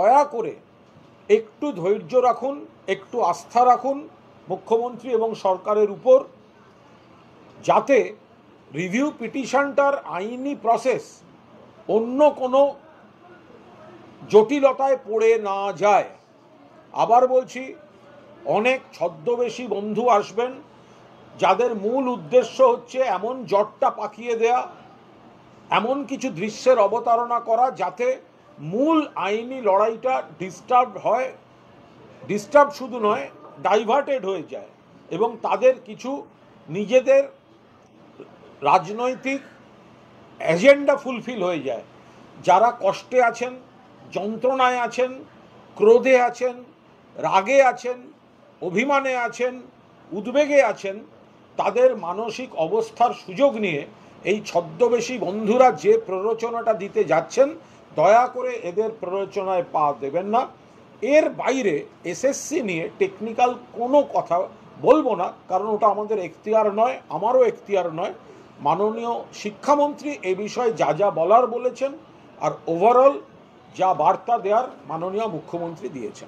দয়া করে একটু ধৈর্য রাখুন, একটু আস্থা রাখুন মুখ্যমন্ত্রী এবং সরকারের উপর, যাতে রিভিউ পিটিশনটার আইনি প্রসেস অন্য কোনো জটিলতায় পড়ে না যায়। আবার বলছি, অনেক ছদ্মবেশী বন্ধু আসবেন যাদের মূল উদ্দেশ্য হচ্ছে এমন জটটা পাকিয়ে দেয়া, এমন কিছু দৃশ্যের অবতারণা করা যাতে মূল আইনি লড়াইটা ডিস্টার্ব শুধু নয়, ডাইভার্টেড হয়ে যায় এবং তাদের কিছু নিজেদের রাজনৈতিক এজেন্ডা ফুলফিল হয়ে যায়। যারা কষ্টে আছেন, যন্ত্রণায় আছেন, ক্রোধে আছেন, রাগে আছেন, অভিমানে আছেন, উদ্বেগে আছেন, তাদের মানসিক অবস্থার সুযোগ নিয়ে এই ছদ্মবেশী বন্ধুরা যে প্ররোচনাটা দিতে যাচ্ছেন, দয়া করে এদের প্ররোচনায় পা দেবেন না। এর বাইরে এসএসসি নিয়ে টেকনিক্যাল কোনো কথা বলবো না, কারণ ওটা আমাদের এখতিয়ার নয়, আমারও এখতিয়ার নয়। মাননীয় শিক্ষামন্ত্রী এ বিষয়ে যা যা বলার বলেছেন, আর ওভারঅল যা বার্তা দেওয়ার মাননীয় মুখ্যমন্ত্রী দিয়েছেন।